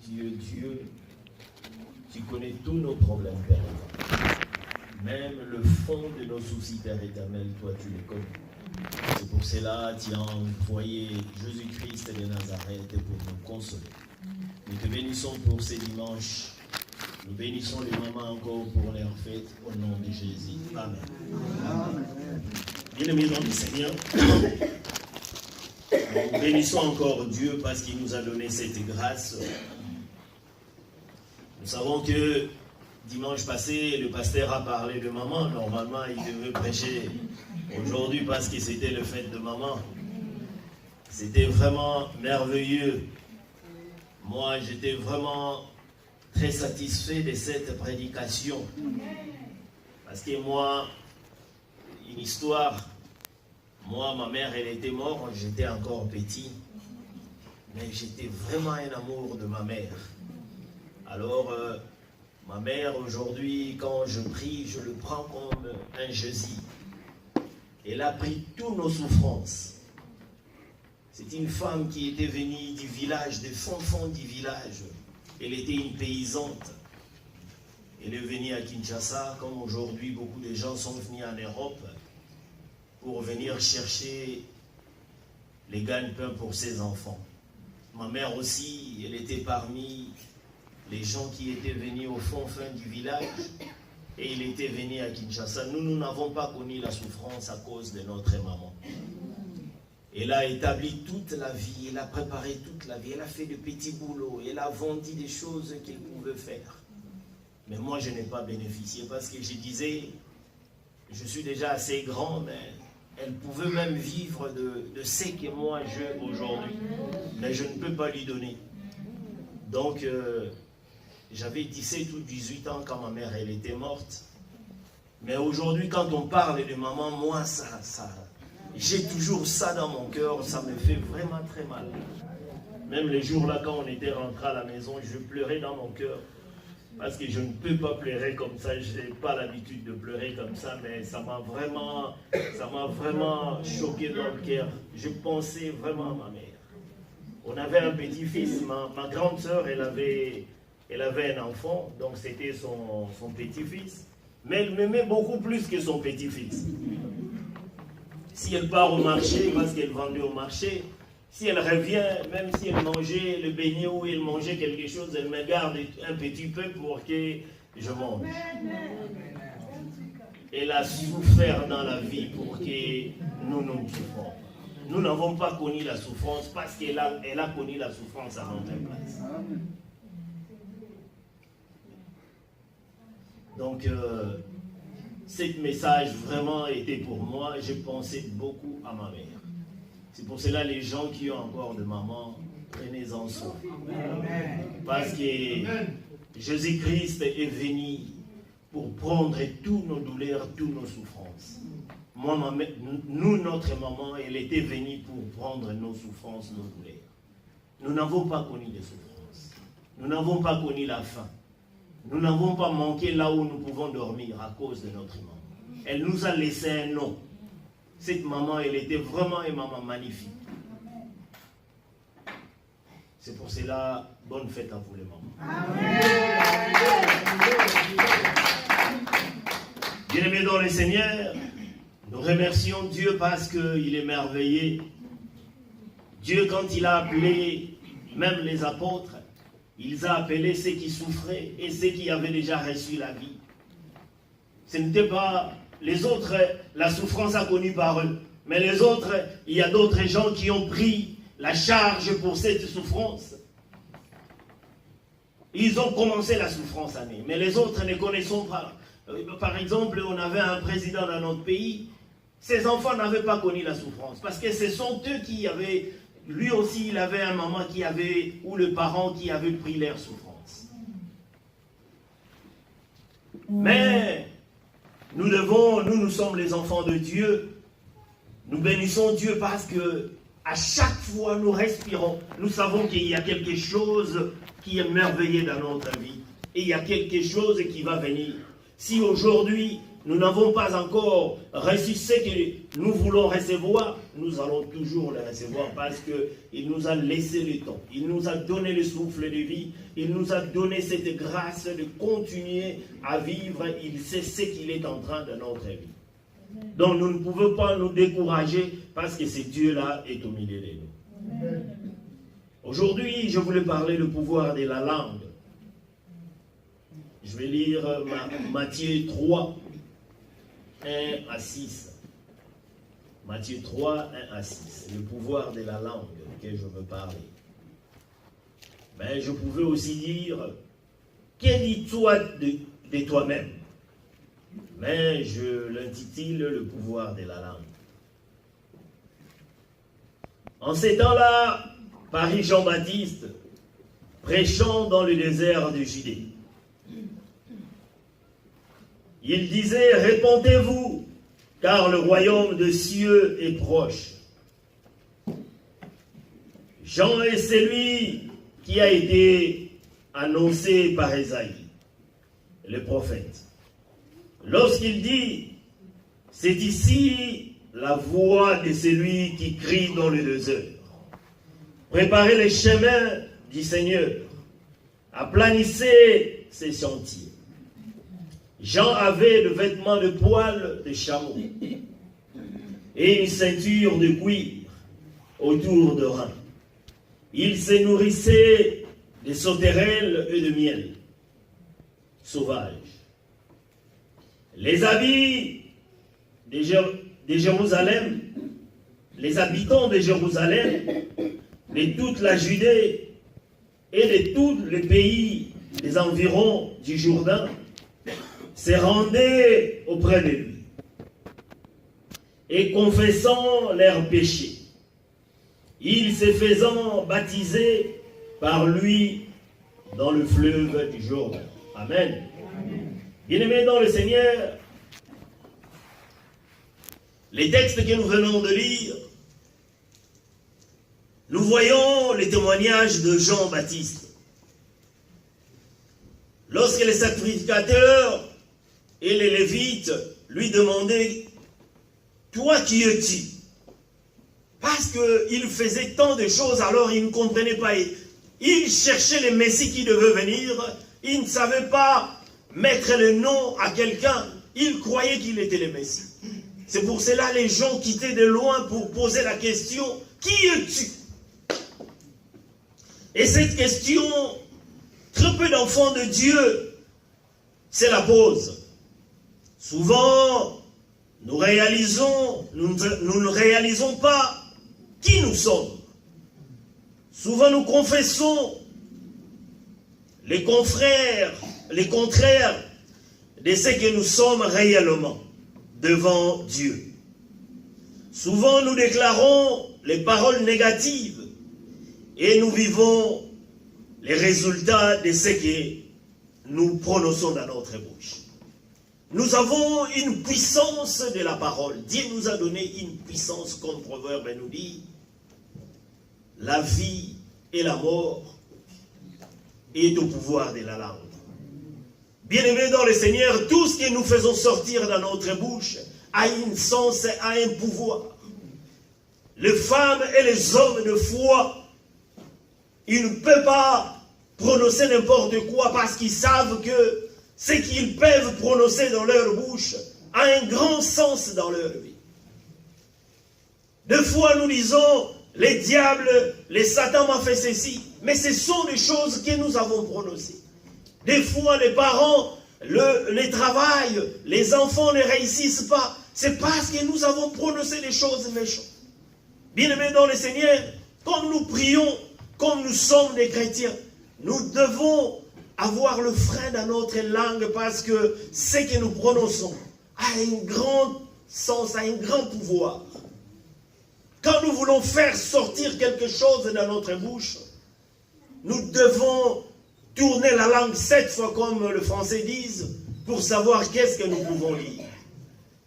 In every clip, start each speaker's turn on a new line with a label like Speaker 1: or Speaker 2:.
Speaker 1: Dieu, tu connais tous nos problèmes, Père éternel. Même le fond de nos soucis, Père éternel, toi tu les connais. C'est pour cela que tu as envoyé Jésus-Christ de Nazareth pour nous consoler. Nous te bénissons pour ces dimanches. Nous bénissons les mamans encore pour leur fête au nom de Jésus. Amen. Bien-aimés dans le Seigneur, nous bénissons encore Dieu parce qu'il nous a donné cette grâce. Nous savons que dimanche passé, le pasteur a parlé de maman. Normalement, il devait prêcher aujourd'hui parce que c'était le fête de maman. C'était vraiment merveilleux. Moi, j'étais vraiment très satisfait de cette prédication. Parce que moi, une histoire, moi, ma mère, elle était morte, j'étais encore petit. Mais j'étais vraiment un amour de ma mère. Alors, ma mère, aujourd'hui, quand je prie, je le prends comme un Jésus. Elle a pris toutes nos souffrances. C'est une femme qui était venue du village, des fonds du village. Elle était une paysanne. Elle est venue à Kinshasa, comme aujourd'hui, beaucoup de gens sont venus en Europe pour venir chercher les gagne-pain pour ses enfants. Ma mère aussi, elle était parmi les gens qui étaient venus au fin du village et il était venu à Kinshasa. Nous n'avons pas connu la souffrance à cause de notre maman. Elle a établi toute la vie, elle a préparé toute la vie, elle a fait de petits boulots, elle a vendu des choses qu'elle pouvait faire. Mais moi, je n'ai pas bénéficié parce que je disais, je suis déjà assez grand, mais elle pouvait même vivre de ce que moi j'ai aujourd'hui. Mais je ne peux pas lui donner. Donc, j'avais 17 ou 18 ans quand ma mère elle était morte. Mais aujourd'hui, quand on parle de maman, moi, j'ai toujours ça dans mon cœur. Ça me fait vraiment très mal. Même les jours-là, quand on était rentré à la maison, je pleurais dans mon cœur. Parce que je ne peux pas pleurer comme ça. Je n'ai pas l'habitude de pleurer comme ça. Mais ça m'a vraiment choqué dans le cœur. Je pensais vraiment à ma mère. On avait un petit-fils. Ma grande sœur, elle avait un enfant, donc c'était son petit-fils. Mais elle m'aimait beaucoup plus que son petit-fils. Si elle part au marché, parce qu'elle vendait au marché, si elle revient, même si elle mangeait le beignet ou elle mangeait quelque chose, elle me garde un petit peu pour que je mange. Elle a souffert dans la vie pour que nous ne souffrons. Nous n'avons pas connu la souffrance parce qu'elle a connu la souffrance à notre place. Donc, ce message vraiment était pour moi. J'ai pensé beaucoup à ma mère. C'est pour cela les gens qui ont encore de maman, prenez-en soin. Parce que Jésus-Christ est venu pour prendre toutes nos douleurs, toutes nos souffrances. Moi, notre maman, elle était venue pour prendre nos souffrances, nos douleurs. Nous n'avons pas connu de souffrances. Nous n'avons pas connu la faim. Nous n'avons pas manqué là où nous pouvons dormir à cause de notre maman. Elle nous a laissé un nom. Cette maman, elle était vraiment une maman magnifique. C'est pour cela, bonne fête à vous les mamans. Bien-aimés dans le Seigneur, nous remercions Dieu parce qu'il est merveilleux. Dieu, quand il a appelé même les apôtres, il a appelé ceux qui souffraient et ceux qui avaient déjà reçu la vie. Ce n'était pas les autres, la souffrance a connu par eux. Mais les autres, il y a d'autres gens qui ont pris la charge pour cette souffrance. Ils ont commencé la souffrance à nous. Mais les autres ne connaissons pas. Par exemple, on avait un président dans notre pays. Ses enfants n'avaient pas connu la souffrance. Parce que ce sont eux qui avaient... Lui aussi, il avait un maman qui avait, ou le parent qui avait pris leur souffrance. Mais nous sommes les enfants de Dieu. Nous bénissons Dieu parce que à chaque fois nous respirons, nous savons qu'il y a quelque chose qui est merveilleux dans notre vie. Et il y a quelque chose qui va venir. Si aujourd'hui nous n'avons pas encore reçu ce que nous voulons recevoir, nous allons toujours le recevoir parce qu'il nous a laissé le temps. Il nous a donné le souffle de vie. Il nous a donné cette grâce de continuer à vivre. Il sait ce qu'il est en train de notre vie. Donc nous ne pouvons pas nous décourager parce que ce Dieu-là est au milieu de nous. Aujourd'hui, je voulais parler du pouvoir de la langue. Je vais lire Matthieu 3, 1 à 6. Matthieu 3, 1 à 6. Le pouvoir de la langue que je veux parler. Mais je pouvais aussi dire, que dis-toi de toi-même? Mais je l'intitule le pouvoir de la langue. En ces temps-là, Paris Jean-Baptiste, prêchant dans le désert de Judée. Il disait, répentez-vous, car le royaume des cieux est proche. Jean est celui qui a été annoncé par Ésaïe, le prophète. Lorsqu'il dit, c'est ici la voix de celui qui crie dans le désert. Préparez les chemins du Seigneur, aplanissez ses sentiers. Jean avait le vêtement de poil de chameau et une ceinture de cuir autour de reins. Il se nourrissait de sauterelles et de miel sauvage. Les habits de Jérusalem, les habitants de Jérusalem, de toute la Judée et de tous les pays des environs du Jourdain, se rendaient auprès de lui et confessant leurs péchés, ils se faisant baptiser par lui dans le fleuve du Jourdain. Amen. Bien-aimés dans le Seigneur, les textes que nous venons de lire, nous voyons les témoignages de Jean-Baptiste. Lorsque les sacrificateurs et les Lévites lui demandaient, toi qui es-tu? Parce qu'il faisait tant de choses, alors il ne comprenait pas. Il cherchait le Messie qui devait venir. Il ne savait pas mettre le nom à quelqu'un. Il croyait qu'il était le Messie. C'est pour cela que les gens quittaient de loin pour poser la question, qui es-tu? Et cette question, très peu d'enfants de Dieu se la posent. Souvent, nous ne réalisons pas qui nous sommes. Souvent, nous confessons les contraires de ce que nous sommes réellement devant Dieu. Souvent, nous déclarons les paroles négatives et nous vivons les résultats de ce que nous prononçons dans notre bouche. Nous avons une puissance de la parole. Dieu nous a donné une puissance, comme Proverbe nous dit. La vie et la mort est au pouvoir de la langue. Bien-aimés dans le Seigneur, tout ce que nous faisons sortir dans notre bouche a un sens, a un pouvoir. Les femmes et les hommes de foi, ils ne peuvent pas prononcer n'importe quoi parce qu'ils savent que ce qu'ils peuvent prononcer dans leur bouche a un grand sens dans leur vie. Des fois, nous disons, les diables, les satans m'ont fait ceci, mais ce sont des choses que nous avons prononcées. Des fois, les parents, les travaillent, les enfants ne réussissent pas. C'est parce que nous avons prononcé des choses méchantes. Bien-aimés dans le Seigneur, comme nous prions, comme nous sommes des chrétiens, nous devons avoir le frein dans notre langue parce que ce que nous prononçons a un grand sens, a un grand pouvoir. Quand nous voulons faire sortir quelque chose dans notre bouche, nous devons tourner la langue 7 fois comme le français dit pour savoir qu'est-ce que nous pouvons lire.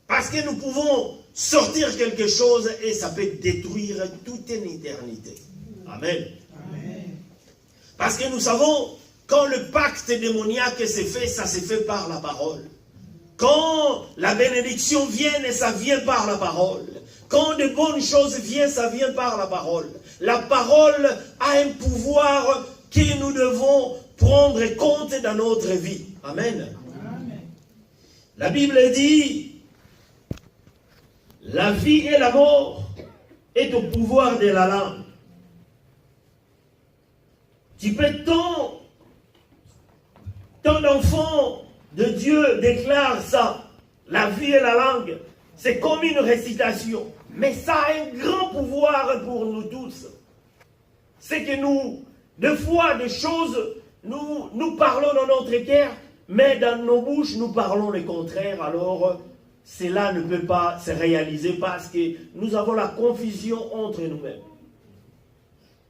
Speaker 1: Parce que nous pouvons sortir quelque chose et ça peut détruire toute une éternité. Amen. Amen. Parce que nous savons, quand le pacte démoniaque s'est fait, ça s'est fait par la parole. Quand la bénédiction vient, et ça vient par la parole. Quand de bonnes choses viennent, ça vient par la parole. La parole a un pouvoir que nous devons prendre compte dans notre vie. Amen. Amen. La Bible dit, la vie et la mort est au pouvoir de la langue. Tu peux tant d'enfants de Dieu déclarent ça. La vie et la langue, c'est comme une récitation. Mais ça a un grand pouvoir pour nous tous. C'est que nous, des fois, des choses, nous parlons dans notre cœur, mais dans nos bouches, nous parlons le contraire. Alors, cela ne peut pas se réaliser parce que nous avons la confusion entre nous-mêmes.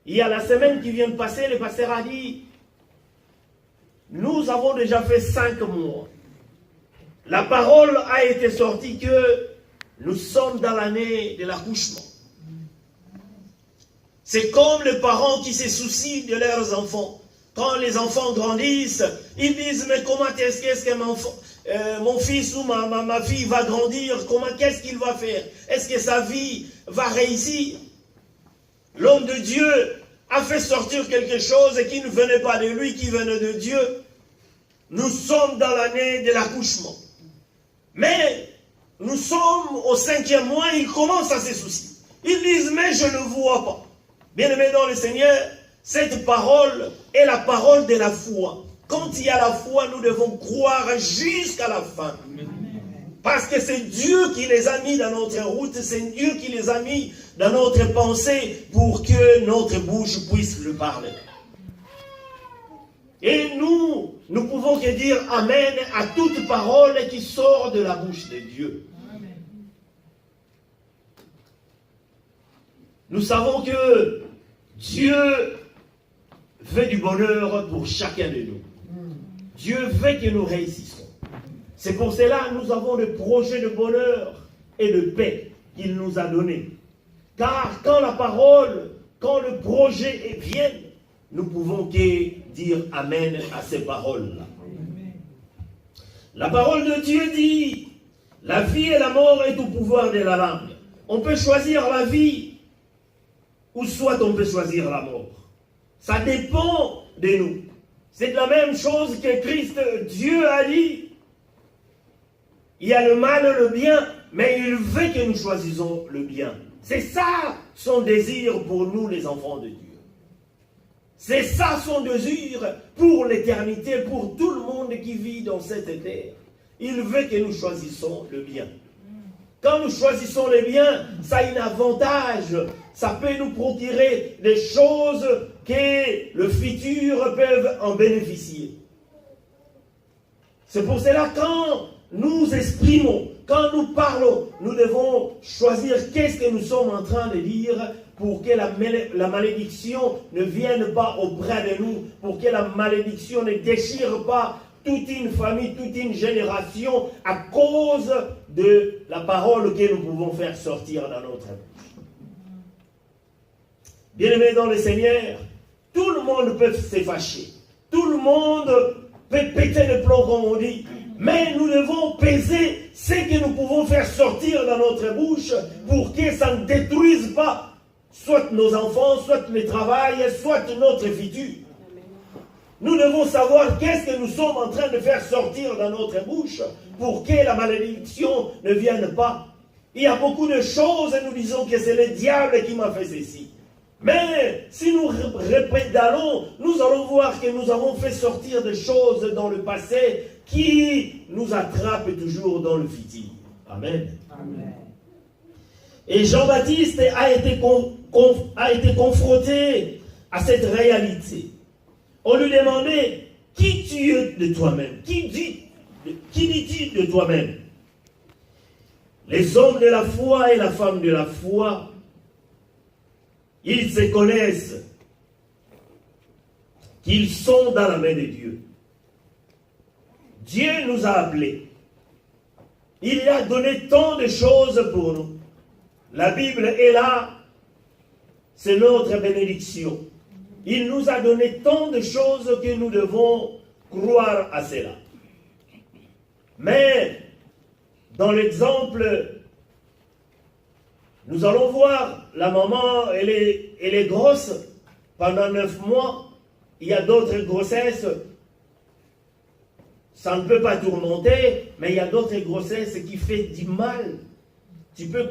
Speaker 1: Il y a la semaine qui vient de passer, le pasteur a dit, nous avons déjà fait 5 mois. La parole a été sortie que nous sommes dans l'année de l'accouchement. C'est comme les parents qui se soucient de leurs enfants. Quand les enfants grandissent, ils disent, mais comment est-ce que mon fils ou ma fille va grandir? Qu'est-ce qu'il va faire? Est-ce que sa vie va réussir? L'homme de Dieu a fait sortir quelque chose qui ne venait pas de lui, qui venait de Dieu. Nous sommes dans l'année de l'accouchement. Mais nous sommes au 5e mois, ils commencent à se soucier. Ils disent, mais je ne vois pas. Bien-aimés dans le Seigneur, cette parole est la parole de la foi. Quand il y a la foi, nous devons croire jusqu'à la fin. Parce que c'est Dieu qui les a mis dans notre route, c'est Dieu qui les a mis dans notre pensée pour que notre bouche puisse le parler. Et nous pouvons que dire Amen à toute parole qui sort de la bouche de Dieu. Nous savons que Dieu veut du bonheur pour chacun de nous. Dieu veut que nous réussissions. C'est pour cela que nous avons le projet de bonheur et de paix qu'il nous a donné. Car quand la parole, quand le projet vient, nous pouvons que dire Amen à ces paroles-là. La parole de Dieu dit, la vie et la mort est au pouvoir de la langue. On peut choisir la vie, ou soit on peut choisir la mort. Ça dépend de nous. C'est la même chose que Christ, Dieu a dit. Il y a le mal et le bien, mais il veut que nous choisissions le bien. C'est ça son désir pour nous, les enfants de Dieu. C'est ça son désir pour l'éternité, pour tout le monde qui vit dans cette terre. Il veut que nous choisissions le bien. Quand nous choisissons le bien, ça a un avantage. Ça peut nous procurer des choses que le futur peut en bénéficier. C'est pour cela quand nous exprimons, quand nous parlons, nous devons choisir qu'est-ce que nous sommes en train de dire pour que la malédiction ne vienne pas auprès de nous, pour que la malédiction ne déchire pas toute une famille, toute une génération à cause de la parole que nous pouvons faire sortir dans notre bouche. Bien-aimés dans le Seigneur, tout le monde peut se fâcher. Tout le monde peut péter le plomb, comme on dit. Mais nous devons peser ce que nous pouvons faire sortir dans notre bouche pour que ça ne détruise pas soit nos enfants, soit le travail, soit notre futur. Nous devons savoir qu'est-ce que nous sommes en train de faire sortir dans notre bouche pour que la malédiction ne vienne pas. Il y a beaucoup de choses et nous disons que c'est le diable qui m'a fait ceci. Mais si nous répétons, nous allons voir que nous avons fait sortir des choses dans le passé qui nous attrapent toujours dans le futur. Amen. Amen. Et Jean-Baptiste a été confronté à cette réalité. On lui demandait, qui tu es de toi-même? Qui dis-tu de toi-même? Les hommes de la foi et la femme de la foi, ils se connaissent qu'ils sont dans la main de Dieu. Dieu nous a appelés. Il a donné tant de choses pour nous. La Bible est là. C'est notre bénédiction. Il nous a donné tant de choses que nous devons croire à cela. Mais Dans l'exemple, nous allons voir, la maman, elle est grosse pendant 9 mois. Il y a d'autres grossesses, ça ne peut pas tourmenter, mais il y a d'autres grossesses qui font du mal. Tu peux,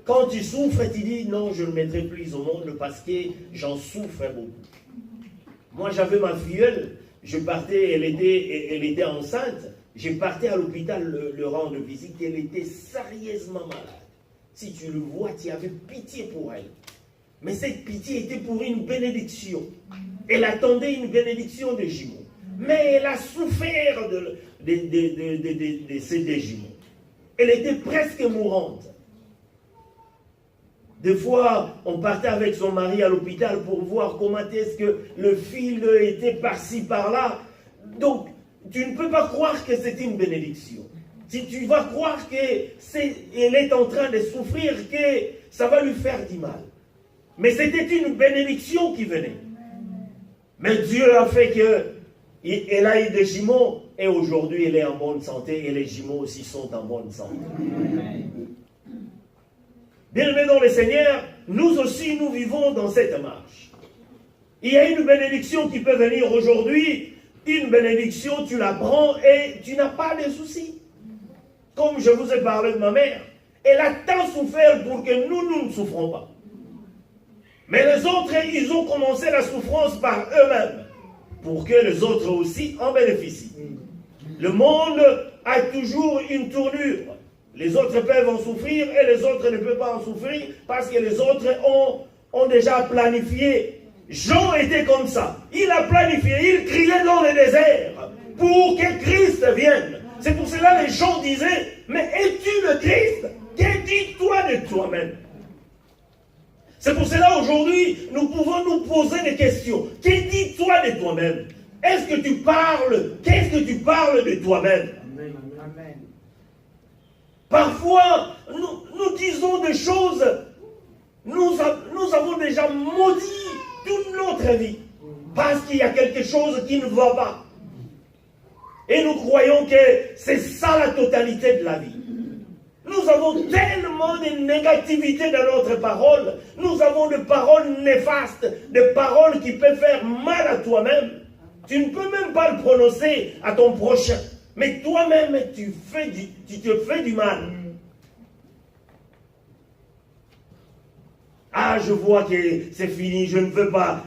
Speaker 1: quand tu souffres, tu dis non, je ne mettrai plus au monde parce que j'en souffre beaucoup. Moi, j'avais ma filleule, je partais, elle était enceinte, je partais à l'hôpital le rendre visite, elle était sérieusement malade. Si tu le vois, tu avais pitié pour elle. Mais cette pitié était pour une bénédiction. Elle attendait une bénédiction des jumeaux. Mais elle a souffert de ces jumeaux. Elle était presque mourante. Des fois, on partait avec son mari à l'hôpital pour voir comment est-ce que le fil était par-ci, par-là. Donc, tu ne peux pas croire que c'est une bénédiction. Si tu vas croire qu'elle est en train de souffrir, que ça va lui faire du mal. Mais c'était une bénédiction qui venait. Mais Dieu a fait qu'elle a eu des jumeaux et aujourd'hui elle est en bonne santé et les jumeaux aussi sont en bonne santé. Bien-aimés dans le Seigneur, nous aussi nous vivons dans cette marche. Il y a une bénédiction qui peut venir aujourd'hui, une bénédiction, tu la prends et tu n'as pas de soucis. Comme je vous ai parlé de ma mère, elle a tant souffert pour que nous ne souffrons pas. Mais les autres, ils ont commencé la souffrance par eux-mêmes, pour que les autres aussi en bénéficient. Le monde a toujours une tournure. Les autres peuvent en souffrir et les autres ne peuvent pas en souffrir parce que les autres ont déjà planifié. Jean était comme ça. Il a planifié, il criait dans le désert pour que Christ vienne. C'est pour cela que les gens disaient, mais es-tu le Christ? Que dis-toi de toi-même? C'est pour cela aujourd'hui, nous pouvons nous poser des questions. Que dis-toi de toi-même? Est-ce que tu parles? Qu'est-ce que tu parles de toi-même? Amen. Parfois, nous disons des choses, nous avons déjà maudit toute notre vie, parce qu'il y a quelque chose qui ne va pas. Et nous croyons que c'est ça la totalité de la vie. Nous avons tellement de négativité dans notre parole. Nous avons des paroles néfastes, des paroles qui peuvent faire mal à toi-même. Tu ne peux même pas le prononcer à ton prochain. Mais toi-même, tu te fais du mal. Ah, je vois que c'est fini, je ne veux pas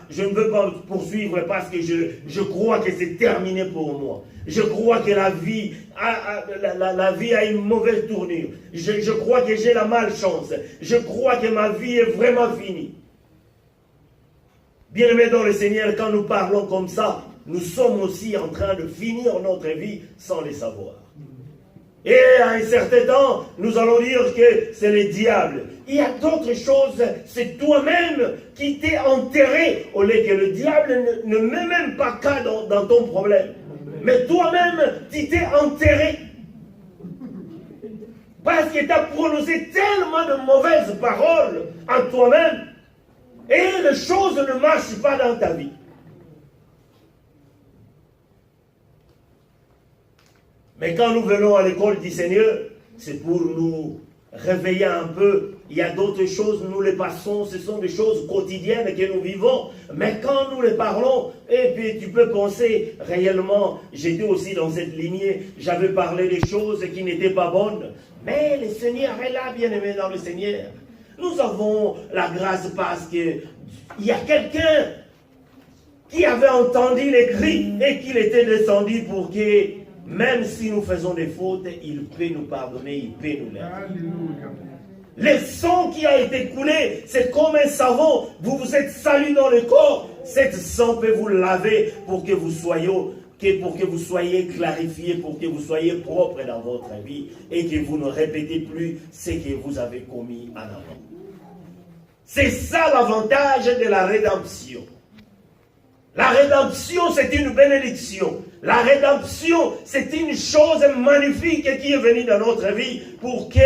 Speaker 1: poursuivre parce que je crois que c'est terminé pour moi. Je crois que la vie a une mauvaise tournure. Je crois que j'ai la malchance. Je crois que ma vie est vraiment finie. Bien-aimés dans le Seigneur, quand nous parlons comme ça, nous sommes aussi en train de finir notre vie sans le savoir. Et à un certain temps, nous allons dire que c'est le diable. Il y a d'autres choses, c'est toi-même qui t'es enterré, au lieu que le diable ne met même pas cas dans ton problème. Mais toi-même, tu t'es enterré. Parce que tu as prononcé tellement de mauvaises paroles en toi-même, et les choses ne marchent pas dans ta vie. Mais quand nous venons à l'école du Seigneur, c'est pour nous réveiller un peu. Il y a d'autres choses, nous les passons, ce sont des choses quotidiennes que nous vivons. Mais quand nous les parlons, et puis tu peux penser réellement, j'étais aussi dans cette lignée, j'avais parlé des choses qui n'étaient pas bonnes. Mais le Seigneur est là, bien-aimé dans le Seigneur. Nous avons la grâce parce qu'il y a quelqu'un qui avait entendu les cris et qu'il était descendu pour que, même si nous faisons des fautes, il peut nous pardonner, il peut nous l'aider. Le sang qui a été coulé, c'est comme un savon. Vous vous êtes salis dans le corps. Cet sang peut vous laver pour que vous soyez clarifiés, pour que vous soyez propres dans votre vie et que vous ne répétez plus ce que vous avez commis en avant. C'est ça l'avantage de la rédemption. La rédemption, c'est une bénédiction. La rédemption, c'est une chose magnifique qui est venue dans notre vie pour que,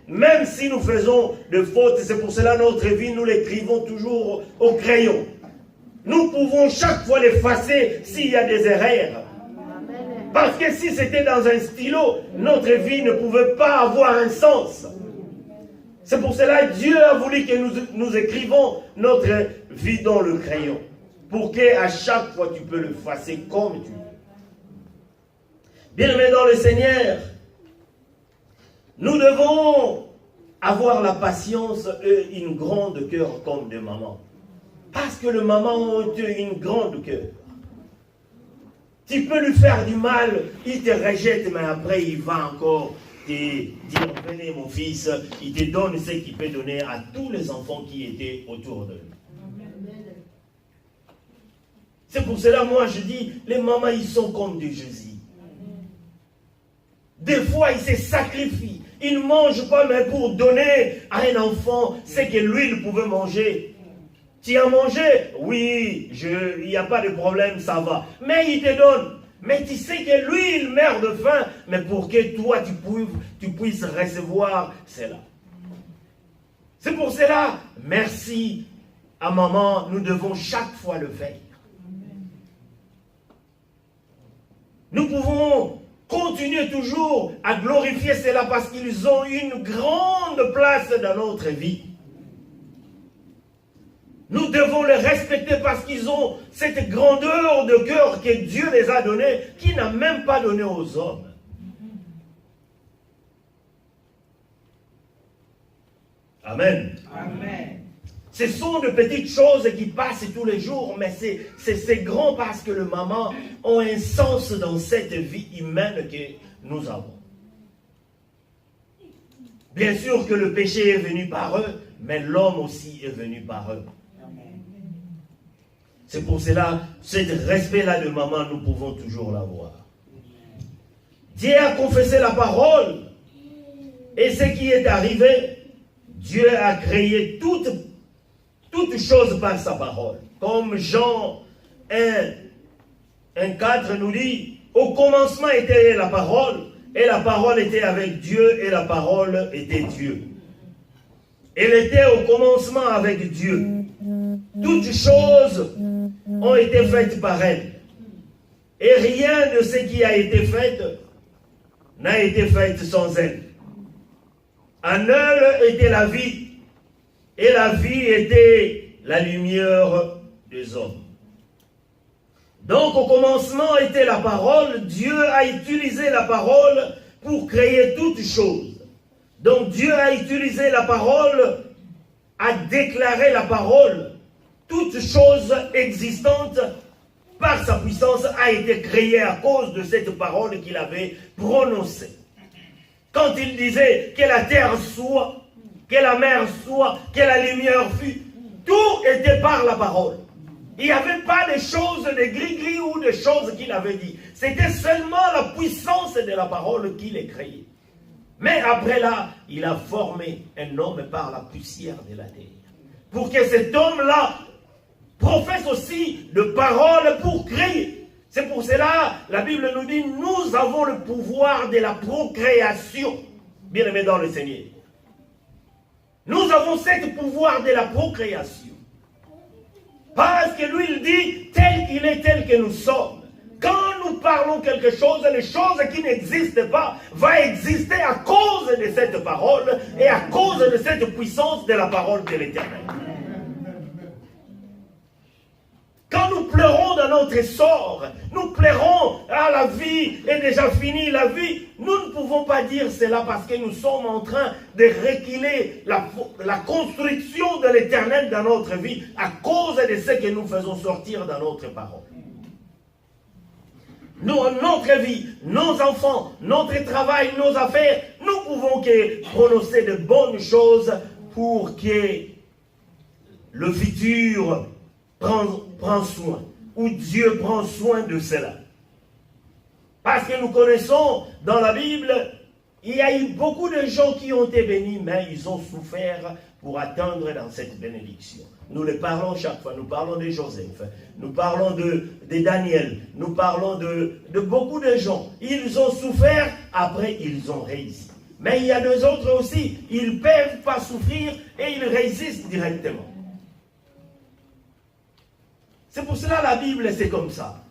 Speaker 1: même si nous faisons de fautes, c'est pour cela notre vie, nous l'écrivons toujours au crayon. Nous pouvons chaque fois l'effacer s'il y a des erreurs.
Speaker 2: Parce que si c'était dans un stylo, notre vie ne pouvait pas avoir un sens. C'est pour cela que Dieu a voulu que nous écrivons notre vie dans le crayon. Pour qu'à chaque fois tu peux le effacer comme tu veux. Bien-aimés dans le Seigneur, nous devons avoir la patience et une grande cœur comme des mamans. Parce que les mamans ont une grande cœur. Tu peux lui faire du mal, il te rejette, mais après il va encore te dire, venez mon fils, il te donne ce qu'il peut donner à tous les enfants qui étaient autour de lui. C'est pour cela, moi je dis, les mamans, ils sont comme des Jésus. Des fois, ils se sacrifient. Ils ne mangent pas, mais pour donner à un enfant ce que lui, il pouvait manger. Tu as mangé? Oui, il n'y a pas de problème, ça va. Mais il te donne. Mais tu sais que lui, il meurt de faim. Mais pour que toi, tu puisses recevoir cela. C'est pour cela, merci à maman, nous devons chaque fois le faire. Nous pouvons continuer toujours à glorifier cela parce qu'ils ont une grande place dans notre vie. Nous devons les respecter parce qu'ils ont cette grandeur de cœur que Dieu les a donnée, qu'il n'a même pas donné aux hommes. Amen. Amen. Ce sont de petites choses qui passent tous les jours, mais c'est grand parce que les mamans ont un sens dans cette vie humaine que nous avons. Bien sûr que le péché est venu par eux, mais l'homme aussi est venu par eux. C'est pour cela, ce respect-là de maman, nous pouvons toujours l'avoir. Dieu a confessé la parole, et ce qui est arrivé, Dieu a créé toutes choses par sa parole. Comme Jean 1:4 nous dit, au commencement était la parole, et la parole était avec Dieu, et la parole était Dieu. Elle était au commencement avec Dieu. Toutes choses ont été faites par elle. Et rien de ce qui a été fait n'a été fait sans elle. En elle était la vie, et la vie était la lumière des hommes. Donc au commencement était la parole. Dieu a utilisé la parole pour créer toutes choses. Donc Dieu a utilisé la parole, a déclaré la parole. Toute chose existante par sa puissance a été créée à cause de cette parole qu'il avait prononcée. Quand il disait que la terre soit, que la mer soit, que la lumière fût, tout était par la parole. Il n'y avait pas de choses, de gris-gris ou de choses qu'il avait dit. C'était seulement la puissance de la parole qu'il a créée. Mais après là, il a formé un homme par la poussière de la terre. Pour que cet homme-là professe aussi de parole pour créer. C'est pour cela, la Bible nous dit, nous avons le pouvoir de la procréation. Bien aimé dans le Seigneur. Nous avons ce pouvoir de la procréation. Parce que lui, il dit, tel qu'il est, tel que nous sommes. Quand nous parlons quelque chose, les choses qui n'existent pas vont exister à cause de cette parole et à cause de cette puissance de la parole de l'Éternel. Quand nous pleurons dans notre sort, nous pleurons, la vie est déjà finie, la vie, nous ne pouvons pas dire cela parce que nous sommes en train de reculer la construction de l'Éternel dans notre vie à cause de ce que nous faisons sortir dans notre parole. Nous, notre vie, nos enfants, notre travail, nos affaires, nous pouvons que prononcer de bonnes choses pour que le futur prend soin, ou Dieu prend soin de cela. Parce que nous connaissons dans la Bible, il y a eu beaucoup de gens qui ont été bénis, mais ils ont souffert pour atteindre dans cette bénédiction. Nous le parlons chaque fois, nous parlons de Joseph, nous parlons de Daniel, nous parlons de beaucoup de gens. Ils ont souffert, après ils ont réussi. Mais il y a deux autres aussi, ils ne peuvent pas souffrir et ils résistent directement. C'est pour cela la Bible, c'est comme ça.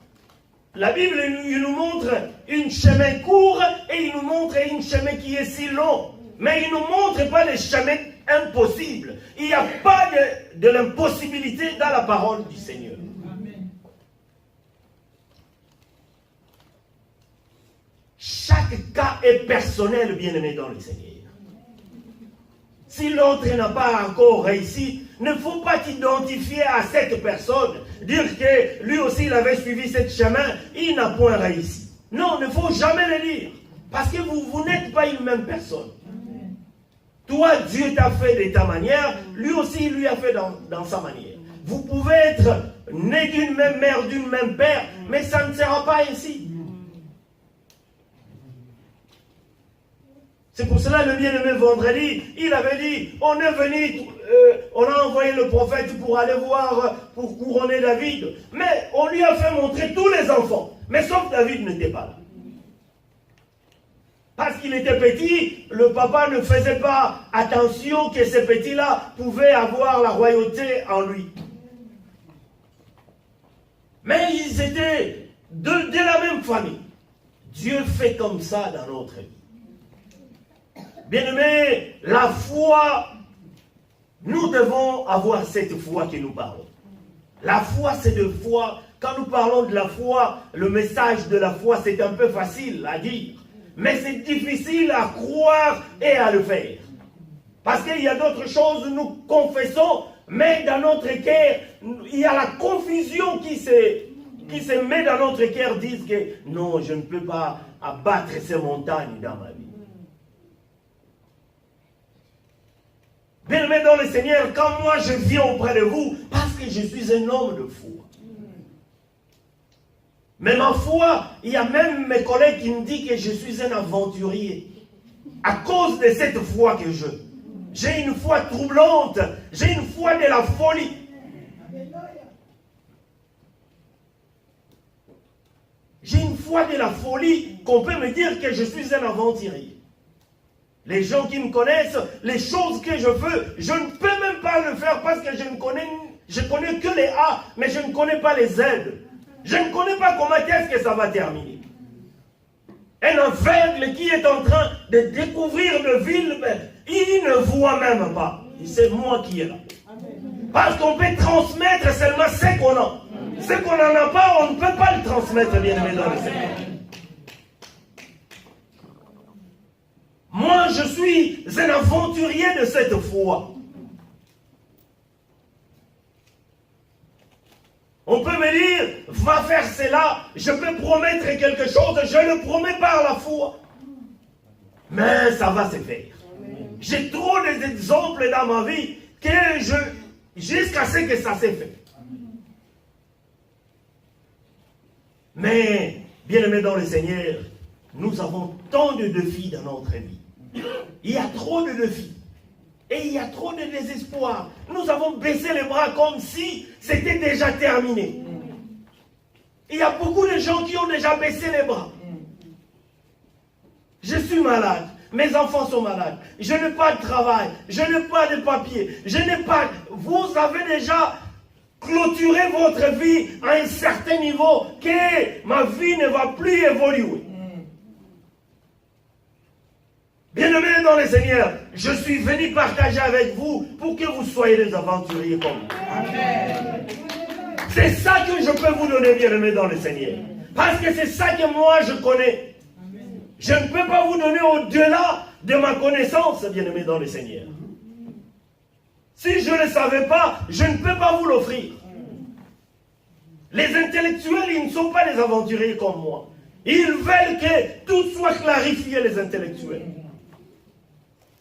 Speaker 2: La Bible il nous montre un chemin court et il nous montre un chemin qui est si long. Mais il ne nous montre pas les chemins impossibles. Il n'y a pas de l'impossibilité dans la parole du Seigneur. Amen. Chaque cas est personnel, bien-aimé dans le Seigneur. Si l'autre n'a pas encore réussi, ne faut pas t'identifier à cette personne. Dire que lui aussi il avait suivi ce chemin, il n'a point réussi. Non, il ne faut jamais le dire. Parce que vous n'êtes pas une même personne. Toi, Dieu t'a fait de ta manière, lui aussi, il lui a fait dans sa manière. Vous pouvez être né d'une même mère, d'une même père, mais ça ne sera pas ainsi. C'est pour cela le bien-aimé vendredi, il avait dit, on est venu, on a envoyé le prophète pour aller voir, pour couronner David. Mais on lui a fait montrer tous les enfants. Mais sauf David n'était pas là. Parce qu'il était petit, le papa ne faisait pas attention que ces petits-là pouvaient avoir la royauté en lui. Mais ils étaient de la même famille. Dieu fait comme ça dans notre vie. Bien-aimés, la foi, nous devons avoir cette foi que nous parlons. La foi, c'est de foi. Quand nous parlons de la foi, le message de la foi, c'est un peu facile à dire. Mais c'est difficile à croire et à le faire. Parce qu'il y a d'autres choses, nous confessons, mais dans notre cœur, il y a la confusion qui se met dans notre cœur, disent que non, je ne peux pas abattre ces montagnes dans ma vie. Bien-aimés dans le Seigneur, quand moi je viens auprès de vous, parce que je suis un homme de foi. Mais ma foi, il y a même mes collègues qui me disent que je suis un aventurier. À cause de cette foi que j'ai une foi troublante, j'ai une foi de la folie. J'ai une foi de la folie qu'on peut me dire que je suis un aventurier. Les gens qui me connaissent, les choses que je veux, je ne peux même pas le faire parce que je connais que les A, mais je ne connais pas les Z. Je ne connais pas comment est-ce que ça va terminer. Un aveugle qui est en train de découvrir de villes, il ne voit même pas. C'est moi qui est là. Parce qu'on peut transmettre seulement ce qu'on a. Ce qu'on n'en a pas, on ne peut pas le transmettre, bien-aimé dans le Seigneur. Moi, je suis un aventurier de cette foi. On peut me dire, va faire cela, je peux promettre quelque chose, je le promets par la foi. Mais ça va se faire. J'ai trop d'exemples dans ma vie que jusqu'à ce que ça s'est fait. Mais, bien-aimés dans le Seigneur, nous avons tant de défis dans notre vie. Il y a trop de défis. Et il y a trop de désespoir. Nous avons baissé les bras comme si c'était déjà terminé. Il y a beaucoup de gens qui ont déjà baissé les bras. Je suis malade. Mes enfants sont malades. Je n'ai pas de travail. Je n'ai pas de papier. Je n'ai pas... Vous avez déjà clôturé votre vie à un certain niveau que ma vie ne va plus évoluer. Bien-aimés dans le Seigneur, je suis venu partager avec vous pour que vous soyez des aventuriers comme moi. C'est ça que je peux vous donner, bien-aimés dans le Seigneur. Parce que c'est ça que moi je connais. Je ne peux pas vous donner au-delà de ma connaissance, bien-aimés dans le Seigneur. Si je ne le savais pas, je ne peux pas vous l'offrir. Les intellectuels, ils ne sont pas des aventuriers comme moi. Ils veulent que tout soit clarifié, les intellectuels.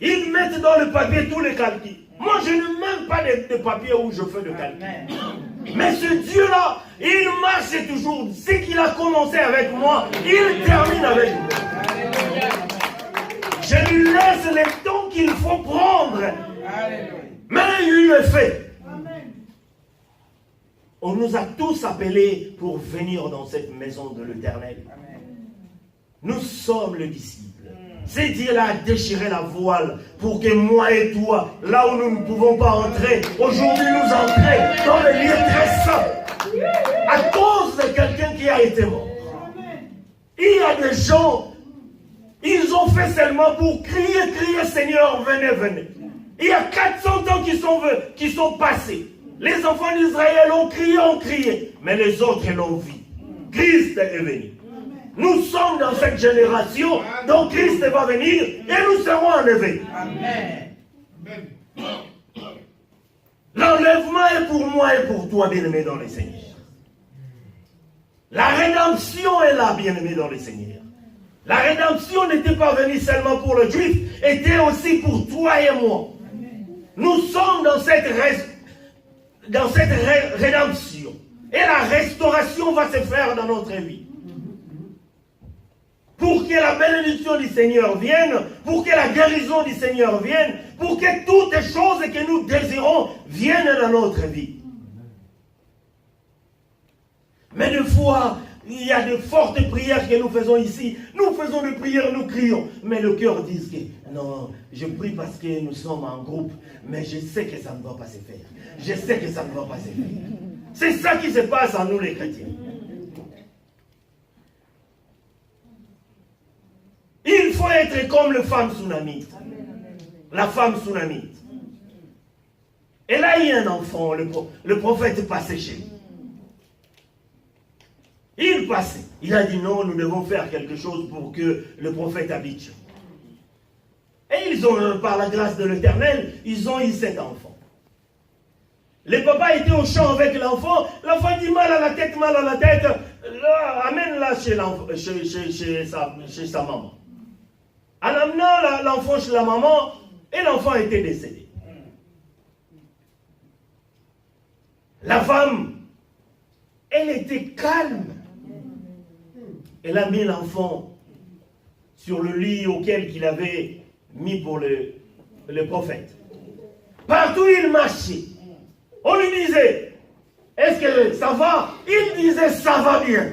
Speaker 2: Ils mettent dans le papier tous les calculs. Moi, je n'ai même pas de papier où je fais le calcul. Mais ce Dieu-là, il marche toujours. Ce qu'il a commencé avec moi, il termine avec moi. Je lui laisse le temps qu'il faut prendre. Mais il le fait. On nous a tous appelés pour venir dans cette maison de l'Éternel. Nous sommes les disciples. C'est Dieu-là a déchiré la voile pour que moi et toi, là où nous ne pouvons pas entrer, aujourd'hui nous entrer dans le lieu très saint. À cause de quelqu'un qui a été mort. Il y a des gens, ils ont fait seulement pour crier, crier, Seigneur, venez, venez. Il y a 400 ans qui sont passés. Les enfants d'Israël ont crié, mais les autres l'ont vu. Christ est venu. Nous sommes dans cette génération dont Christ va venir et nous serons enlevés. Amen. L'enlèvement est pour moi et pour toi, bien-aimé dans le Seigneur. La rédemption est là, bien-aimé dans le Seigneur. La rédemption n'était pas venue seulement pour le juif, était aussi pour toi et moi. Nous sommes dans cette rédemption. Et la restauration va se faire dans notre vie. Pour que la bénédiction du Seigneur vienne, pour que la guérison du Seigneur vienne, pour que toutes les choses que nous désirons viennent dans notre vie. Mais des fois, il y a de fortes prières que nous faisons ici. Nous faisons des prières, nous crions. Mais le cœur dit que non, je prie parce que nous sommes en groupe, mais je sais que ça ne va pas se faire. Je sais que ça ne va pas se faire. C'est ça qui se passe en nous les chrétiens. Il faut être comme la femme sunamite. La femme sunamite. Elle a eu un enfant, le prophète passait chez lui. Il passait. Il a dit non, nous devons faire quelque chose pour que le prophète habite chez nous. Et ils ont, par la grâce de l'Éternel, ils ont eu cet enfant. Le papa était au champ avec l'enfant. L'enfant dit mal à la tête. Là, amène-la chez sa maman. En amenant l'enfant chez la maman, et l'enfant était décédé. La femme, elle était calme. Elle a mis l'enfant sur le lit auquel il avait mis pour le prophète. Partout il marchait. On lui disait, est-ce que ça va? Il disait, ça va bien.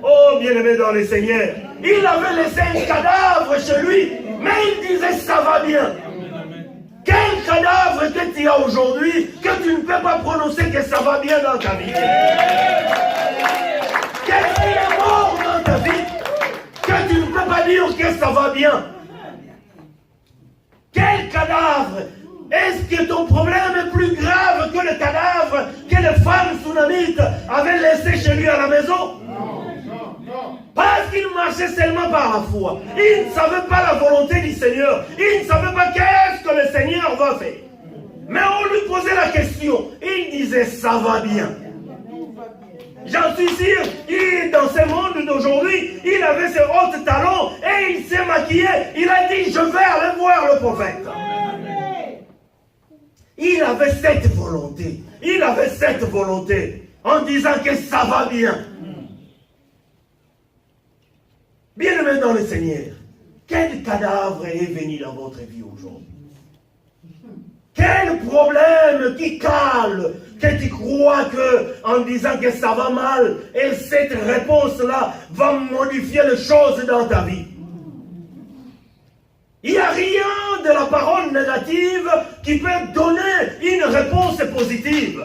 Speaker 2: Oh, bien-aimé dans le Seigneur. Il avait laissé un cadavre chez lui, mais il disait, ça va bien. Quel cadavre que tu as aujourd'hui que tu ne peux pas prononcer que ça va bien dans ta vie? Qu'est-ce qui est mort dans ta vie que tu ne peux pas dire que ça va bien? Quel cadavre? Est-ce que ton problème est plus grave que le cadavre que les femmes sunamites avaient laissé chez lui à la maison? Non. Parce qu'il marchait seulement par la foi. Il ne savait pas la volonté du Seigneur. Il ne savait pas qu'est-ce que le Seigneur va faire. Mais on lui posait la question. Il disait, ça va bien. J'en suis sûr, dans ce monde d'aujourd'hui, il avait ses hauts talons et il s'est maquillé. Il a dit, je vais aller voir le prophète. Il avait cette volonté. Il avait cette volonté en disant que ça va bien. Bien-aimé dans le Seigneur, quel cadavre est venu dans votre vie aujourd'hui? Quel problème qui cale, que tu crois que, en disant que ça va mal, et cette réponse-là va modifier les choses dans ta vie? Il n'y a rien de la parole négative qui peut donner une réponse positive.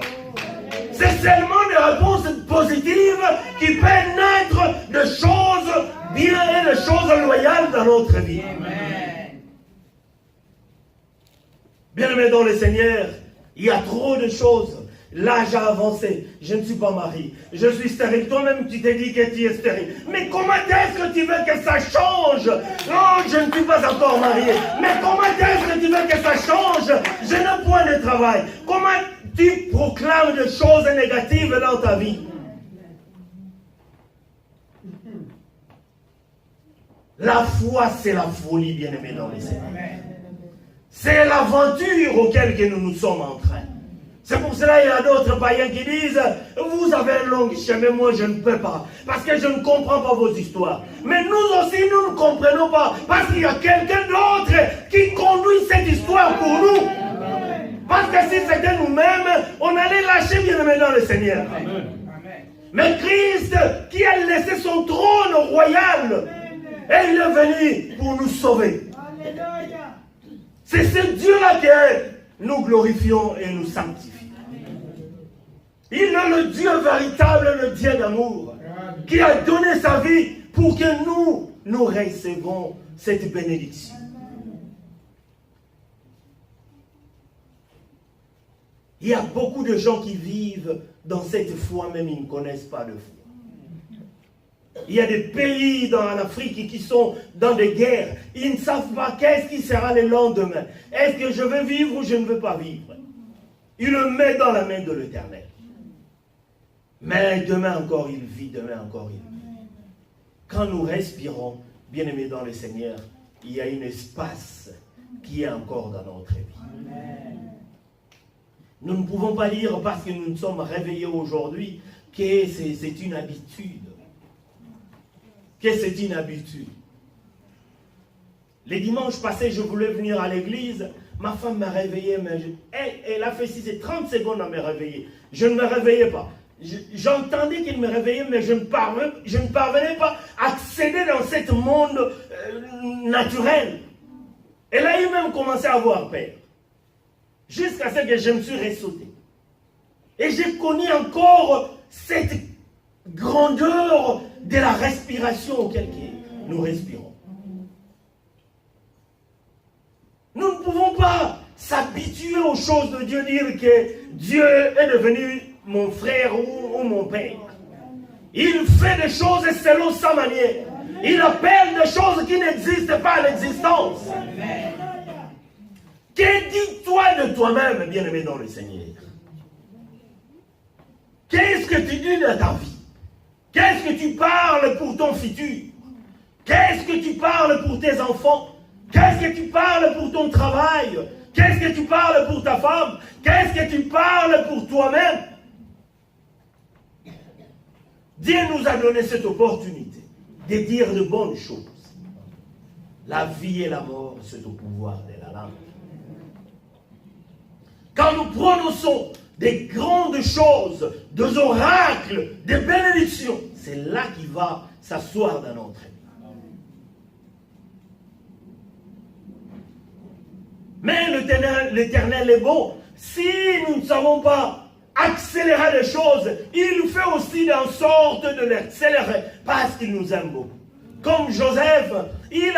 Speaker 2: C'est seulement des réponses positives qui peuvent naître de choses bien et de choses loyales dans notre vie. Amen. Bien-aimé dans le Seigneur, il y a trop de choses. L'âge a avancé. Je ne suis pas marié. Je suis stérile. Toi-même, tu t'es dit que tu es stérile. Mais comment est-ce que tu veux que ça change? Non, je ne suis pas encore marié. Mais comment est-ce que tu veux que ça change? Je n'ai point de travail. Comment tu proclames des choses négatives dans ta vie? La foi, c'est la folie, bien-aimé dans le Seigneur. C'est l'aventure auquel que nous sommes en train. C'est pour cela qu'il y a d'autres païens qui disent, vous avez un long chemin, moi je ne peux pas, parce que je ne comprends pas vos histoires. Mais nous aussi, nous ne comprenons pas, parce qu'il y a quelqu'un d'autre qui conduit cette histoire pour nous. Parce que si c'était nous-mêmes, on allait lâcher bien-aimé dans le Seigneur. Mais Christ, qui a laissé son trône royal, et il est venu pour nous sauver. C'est ce Dieu-là que nous glorifions et nous sanctifions. Il est le Dieu véritable, le Dieu d'amour. qui a donné sa vie pour que nous recevons cette bénédiction. Il y a beaucoup de gens qui vivent dans cette foi, même ils ne connaissent pas de foi. Il y a des pays en Afrique qui sont dans des guerres. Ils ne savent pas qu'est-ce qui sera le lendemain. Est-ce que je veux vivre ou je ne veux pas vivre? Il le met dans la main de l'Éternel. Mais demain encore il vit, demain encore il vit. Quand nous respirons, bien-aimés dans le Seigneur, il y a un espace qui est encore dans notre vie. Nous ne pouvons pas dire parce que nous nous sommes réveillés aujourd'hui que c'est une habitude. Que c'est une habitude. Les dimanches passés, je voulais venir à l'église. Ma femme m'a réveillé, mais elle a fait 6 et 30 secondes à me réveiller. Je ne me réveillais pas. J'entendais qu'il me réveillait, mais je ne parvenais pas à accéder dans ce monde naturel. Elle a eu même commencé à avoir peur. Jusqu'à ce que je me suis ressauté. Et j'ai connu encore cette grandeur de la respiration auquel nous respirons. Nous ne pouvons pas s'habituer aux choses de Dieu, dire que Dieu est devenu mon frère ou mon père. Il fait des choses selon sa manière. Il appelle des choses qui n'existent pas à l'existence. Que dis-toi de toi-même, bien-aimé dans le Seigneur? Qu'est-ce que tu dis de ta vie? Qu'est-ce que tu parles pour ton futur? Qu'est-ce que tu parles pour tes enfants? Qu'est-ce que tu parles pour ton travail? Qu'est-ce que tu parles pour ta femme? Qu'est-ce que tu parles pour toi-même? Dieu nous a donné cette opportunité de dire de bonnes choses. La vie et la mort, c'est au pouvoir de la langue. Quand nous prononçons des grandes choses, des oracles, des bénédictions, c'est là qu'il va s'asseoir dans notre vie. Mais l'Éternel est bon. Si nous ne savons pas accélérer les choses, il fait aussi en sorte de l'accélérer parce qu'il nous aime beaucoup. Comme Joseph, il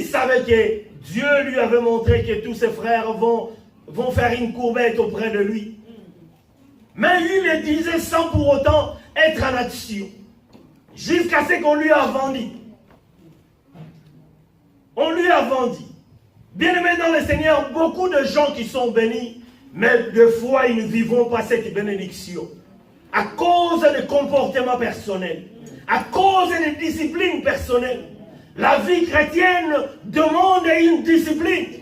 Speaker 2: savait que Dieu lui avait montré que tous ses frères vont faire une courbette auprès de lui. Mais il le disait sans pour autant être en action. Jusqu'à ce qu'on lui a vendu. On lui a vendu. Bien-aimés dans le Seigneur, beaucoup de gens qui sont bénis, mais des fois ils ne vivent pas cette bénédiction. À cause des comportements personnels, à cause des disciplines personnelles. La vie chrétienne demande une discipline.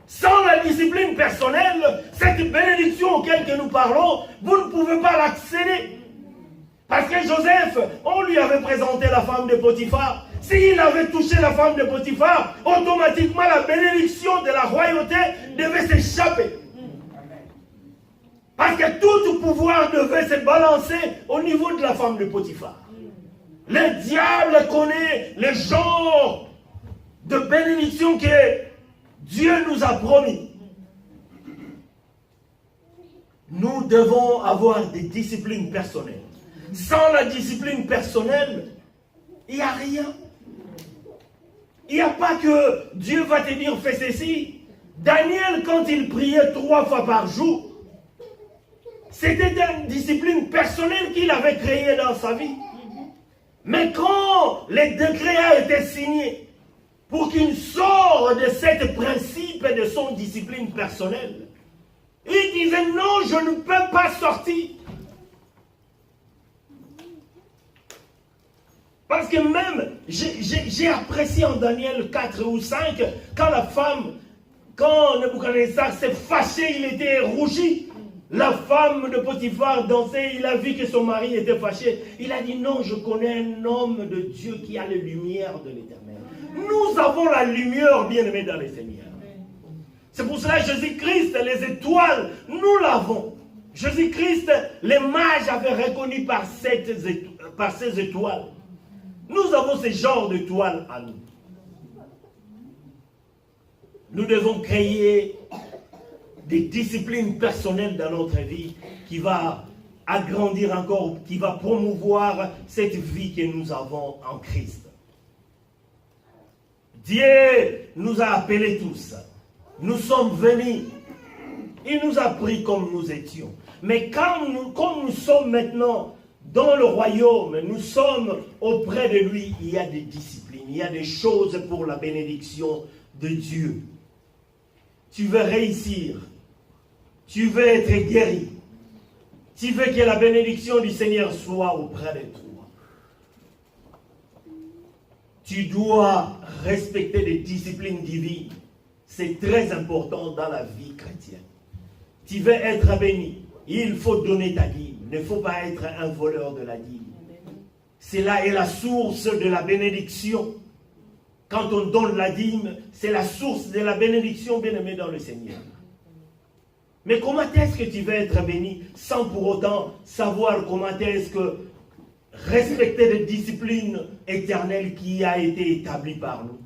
Speaker 2: Sans la discipline personnelle, cette bénédiction auquel nous parlons, vous ne pouvez pas l'accéder. Parce que Joseph, on lui avait présenté la femme de Potiphar. S'il avait touché la femme de Potiphar, automatiquement la bénédiction de la royauté devait s'échapper. Parce que tout pouvoir devait se balancer au niveau de la femme de Potiphar. Le diable connaît le genre de bénédiction que Dieu nous a promis. Nous devons avoir des disciplines personnelles. Sans la discipline personnelle, il n'y a rien. Il n'y a pas que Dieu va te dire fais ceci. Daniel, quand il priait 3 fois par jour, c'était une discipline personnelle qu'il avait créée dans sa vie. Mais quand le décret a été signé, pour qu'il sorte de ce principe et de son discipline personnelle, il disait non, je ne peux pas sortir. Parce que même, j'ai apprécié en Daniel 4 ou 5, quand Nebuchadnezzar s'est fâché, il était rougi. La femme de Potiphar dansait, il a vu que son mari était fâché. Il a dit non, je connais un homme de Dieu qui a les lumières de l'Éternel. Nous avons la lumière, bien-aimés dans le Seigneur. C'est pour cela que Jésus-Christ, les étoiles, nous l'avons. Jésus-Christ, les mages avaient reconnu par ces étoiles. Nous avons ce genre d'étoiles à nous. Nous devons créer des disciplines personnelles dans notre vie qui va agrandir encore, qui va promouvoir cette vie que nous avons en Christ. Dieu nous a appelés tous. Nous sommes venus. Il nous a pris comme nous étions. Mais comme nous sommes maintenant dans le royaume, nous sommes auprès de lui, il y a des disciplines, il y a des choses pour la bénédiction de Dieu. Tu veux réussir. Tu veux être guéri. Tu veux que la bénédiction du Seigneur soit auprès de toi. Tu dois respecter les disciplines divines. C'est très important dans la vie chrétienne. Tu veux être béni. Il faut donner ta dîme. Il ne faut pas être un voleur de la dîme. Cela est la source de la bénédiction. Quand on donne la dîme, c'est la source de la bénédiction, bien-aimé dans le Seigneur. Mais comment est-ce que tu veux être béni sans pour autant savoir comment est-ce que respecter les disciplines éternelles qui a été établies par nous?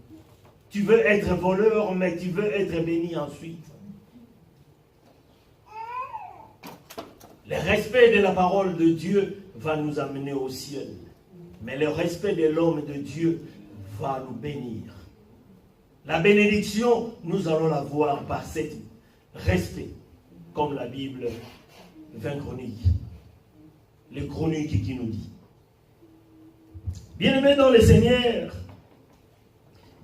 Speaker 2: Tu veux être voleur, mais tu veux être béni ensuite. Le respect de la parole de Dieu va nous amener au ciel. Mais le respect de l'homme de Dieu va nous bénir. La bénédiction, nous allons la voir par cet respect. Comme la Bible 20 chroniques. Les chroniques qui nous dit. Bien-aimés dans le Seigneur,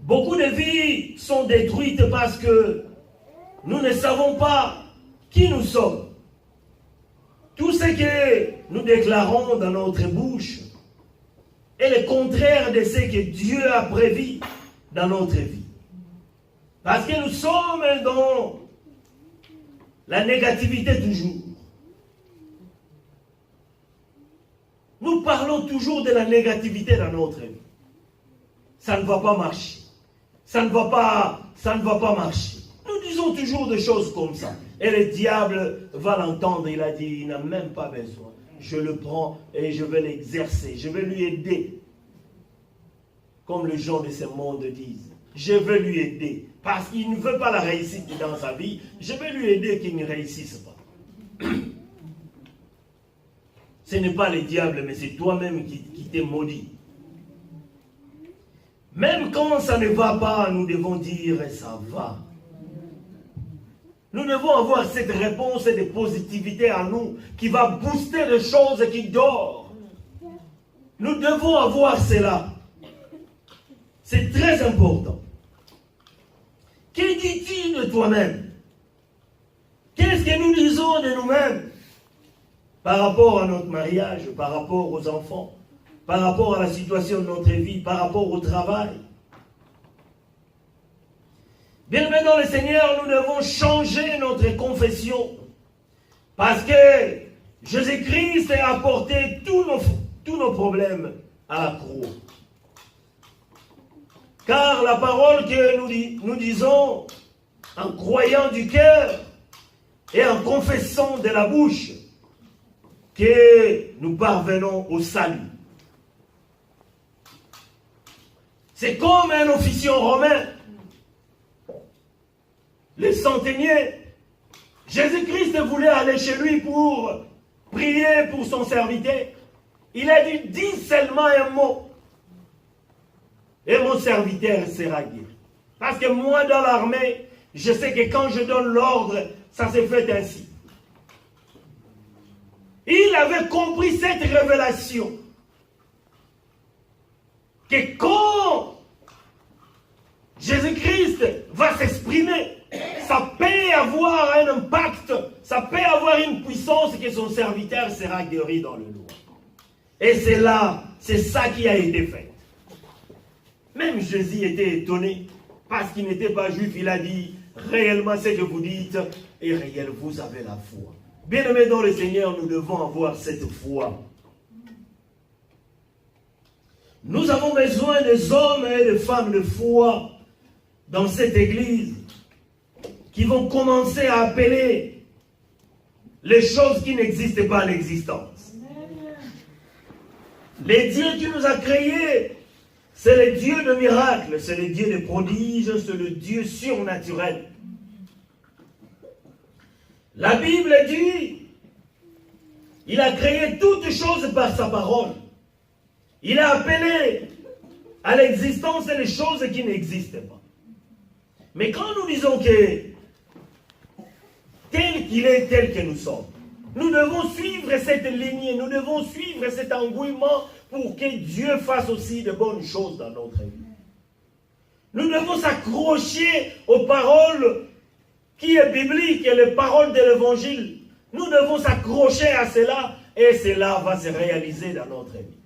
Speaker 2: beaucoup de vies sont détruites parce que nous ne savons pas qui nous sommes. Tout ce que nous déclarons dans notre bouche est le contraire de ce que Dieu a prévu dans notre vie. Parce que nous sommes dans la négativité toujours. Nous parlons toujours de la négativité dans notre vie. Ça ne va pas marcher. Ça ne va pas marcher. Nous disons toujours des choses comme ça. Et le diable va l'entendre. Il a dit, il n'a même pas besoin. Je le prends et je vais l'exercer. Je vais lui aider. Comme les gens de ce monde disent. Je veux lui aider. Parce qu'il ne veut pas la réussite dans sa vie. Je vais lui aider qu'il ne réussisse pas. Ce n'est pas le diable, mais c'est toi-même qui t'es maudit. Même quand ça ne va pas, nous devons dire ça va. Nous devons avoir cette réponse de positivité en nous qui va booster les choses qui dorment. Nous devons avoir cela. C'est très important. Que dis-tu de toi-même? Qu'est-ce que nous disons de nous-mêmes par rapport à notre mariage, par rapport aux enfants, par rapport à la situation de notre vie, par rapport au travail? Bien-aimés dans le Seigneur, nous devons changer notre confession. Parce que Jésus-Christ a apporté tous nos problèmes à la croix. Car la parole que nous disons en croyant du cœur et en confessant de la bouche que nous parvenons au salut. C'est comme un officier romain. Le centenier, Jésus-Christ voulait aller chez lui pour prier pour son serviteur. Il a dit, dis seulement un mot. Et mon serviteur sera guéri. Parce que moi, dans l'armée, je sais que quand je donne l'ordre, ça se fait ainsi. Il avait compris cette révélation. Que quand Jésus-Christ va s'exprimer, ça peut avoir un impact, ça peut avoir une puissance que son serviteur sera guéri dans le lot. Et c'est là, c'est ça qui a été fait. Même Jésus était étonné, parce qu'il n'était pas juif, il a dit, réellement ce que vous dites est réel, vous avez la foi. Bien-aimés dans le Seigneur, nous devons avoir cette foi. Nous avons besoin des hommes et des femmes de foi dans cette église qui vont commencer à appeler les choses qui n'existent pas à l'existence. Le Dieu qui nous a créés, c'est le Dieu de miracles, c'est le Dieu de prodiges, c'est le Dieu surnaturel. La Bible dit, Il a créé toutes choses par sa parole. Il a appelé à l'existence les choses qui n'existent pas. Mais quand nous disons que tel qu'il est, tel que nous sommes, nous devons suivre cette lignée, nous devons suivre cet engouement pour que Dieu fasse aussi de bonnes choses dans notre vie. Nous devons s'accrocher aux paroles qui est biblique, les paroles de l'évangile. Nous devons s'accrocher à cela et cela va se réaliser dans notre vie.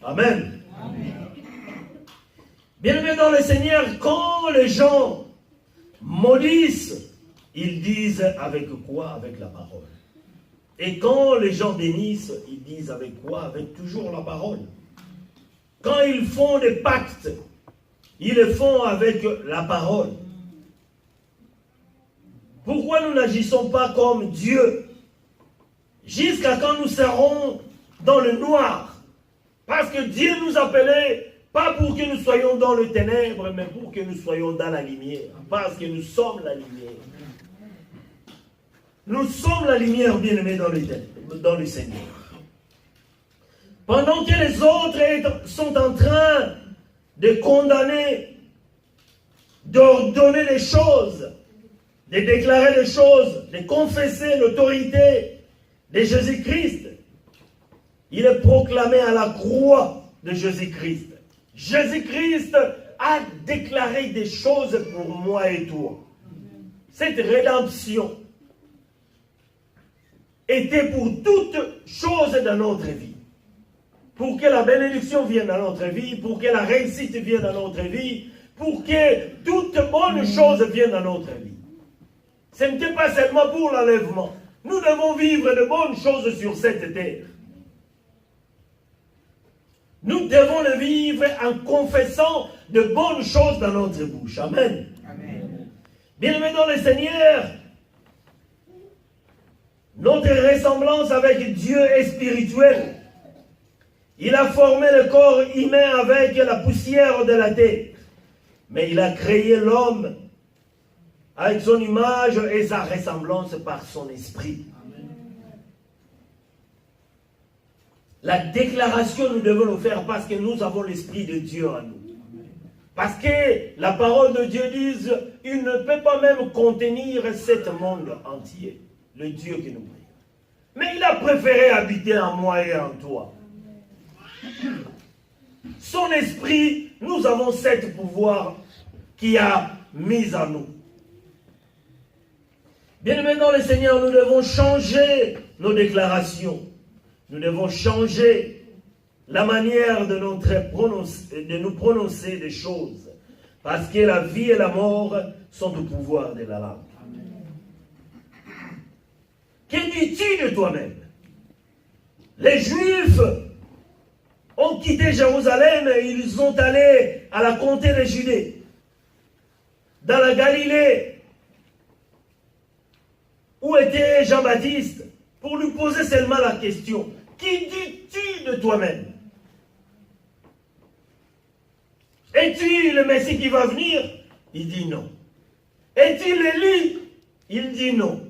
Speaker 2: Amen. Amen. Bien-aimés dans le Seigneur, quand les gens maudissent, ils disent avec quoi? Avec la parole. Et quand les gens bénissent, ils disent avec quoi? Avec toujours la parole. Quand ils font des pactes, ils le font avec la parole. Pourquoi nous n'agissons pas comme Dieu? Jusqu'à quand nous serons dans le noir? Parce que Dieu nous appelait pas pour que nous soyons dans le ténèbre, mais pour que nous soyons dans la lumière. Parce que nous sommes la lumière. Nous sommes la lumière, bien-aimés, dans le Seigneur. Pendant que les autres sont en train de condamner, d'ordonner des choses, de déclarer des choses, de confesser l'autorité de Jésus-Christ, il est proclamé à la croix de Jésus-Christ. Jésus-Christ a déclaré des choses pour moi et toi. Cette rédemption était pour toutes choses dans notre vie. Pour que la bénédiction vienne dans notre vie, pour que la réussite vienne dans notre vie, pour que toutes bonnes choses viennent dans notre vie. Ce n'était pas seulement pour l'enlèvement. Nous devons vivre de bonnes choses sur cette terre. Nous devons le vivre en confessant de bonnes choses dans notre bouche. Amen. Amen. Bien-aimés dans le Seigneur, notre ressemblance avec Dieu est spirituelle. Il a formé le corps humain avec la poussière de la terre. Mais il a créé l'homme avec son image et sa ressemblance par son esprit. Amen. La déclaration, nous devons le faire parce que nous avons l'esprit de Dieu en nous. Parce que la parole de Dieu dit, il ne peut pas même contenir cet monde entier, le Dieu que nous prions. Mais il a préféré habiter en moi et en toi. Son esprit, nous avons cet pouvoir qui a mis en nous. Bien-aimés dans le Seigneur, nous devons changer nos déclarations. Nous devons changer la manière de nous prononcer des choses. Parce que la vie et la mort sont au pouvoir de la langue. Que dis-tu de toi-même? Les Juifs ont quitté Jérusalem et ils sont allés à la comté de Judée, dans la Galilée, où était Jean-Baptiste, pour lui poser seulement la question, qui dis-tu de toi-même? Es-tu le Messie qui va venir? Il dit non. Es-tu l'Élie? Il dit non.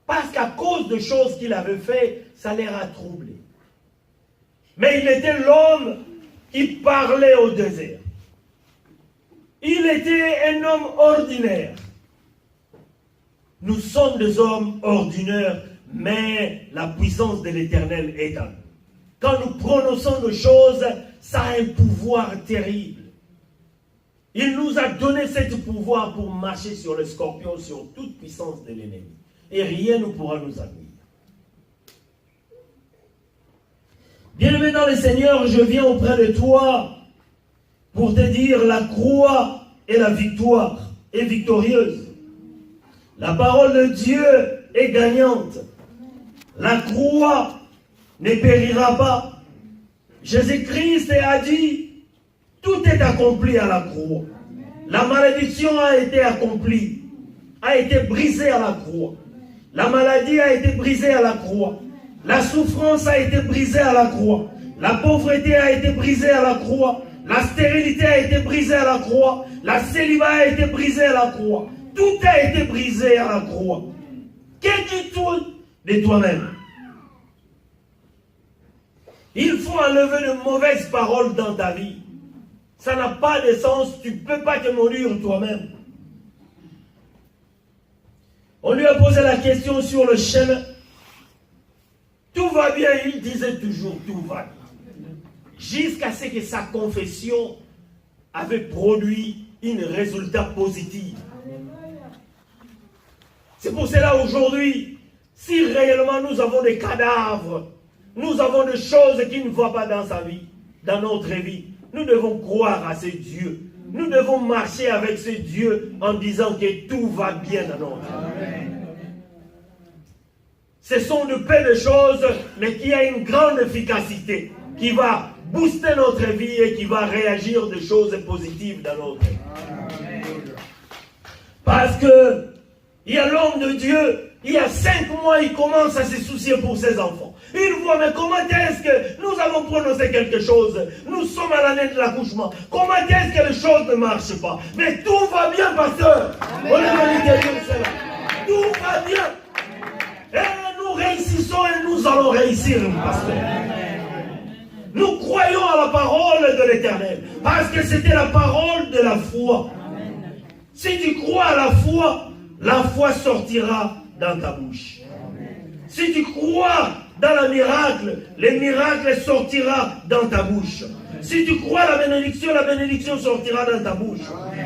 Speaker 2: Parce qu'à cause de choses qu'il avait fait, ça les a troublés. Mais il était l'homme qui parlait au désert. Il était un homme ordinaire. Nous sommes des hommes ordinaires, mais la puissance de l'Éternel est en nous. Quand nous prononçons nos choses, ça a un pouvoir terrible. Il nous a donné ce pouvoir pour marcher sur le scorpion, sur toute puissance de l'ennemi. Et rien ne pourra nous amener. Bien-aimé dans le Seigneur, je viens auprès de toi pour te dire la croix et la victoire est victorieuse. La parole de Dieu est gagnante. La croix ne périra pas. Jésus-Christ a dit, tout est accompli à la croix. La malédiction a été accomplie, a été brisée à la croix. La maladie a été brisée à la croix. La souffrance a été brisée à la croix. La pauvreté a été brisée à la croix. La stérilité a été brisée à la croix. La célibat a été brisée à la croix. Tout a été brisé à la croix. Que dis-tu de toi-même? Il faut enlever de mauvaises paroles dans ta vie. Ça n'a pas de sens, tu ne peux pas te nourrir toi-même. On lui a posé la question sur le chemin. Tout va bien, il disait toujours tout va bien. Jusqu'à ce que sa confession avait produit un résultat positif. C'est pour cela aujourd'hui, si réellement nous avons des cadavres, nous avons des choses qui ne vont pas dans sa vie, dans notre vie, nous devons croire à ce Dieu. Nous devons marcher avec ce Dieu en disant que tout va bien dans notre vie. Ce sont de petites choses, mais qui a une grande efficacité, qui va booster notre vie et qui va réagir de choses positives dans notre vie. Parce que il y a l'homme de Dieu, il y a 5 mois, il commence à se soucier pour ses enfants. Il voit, mais comment est-ce que nous avons prononcé quelque chose? Nous sommes à l'année de l'accouchement. Comment est-ce que les choses ne marchent pas? Mais tout va bien, pasteur. On est tout va bien. Et nous réussissons et nous allons réussir, pasteur. Nous croyons à la parole de l'Éternel. Parce que c'était la parole de la foi. Si tu crois à la foi sortira dans ta bouche. Si tu crois dans le miracle sortira dans ta bouche. Si tu crois à la bénédiction sortira dans ta bouche.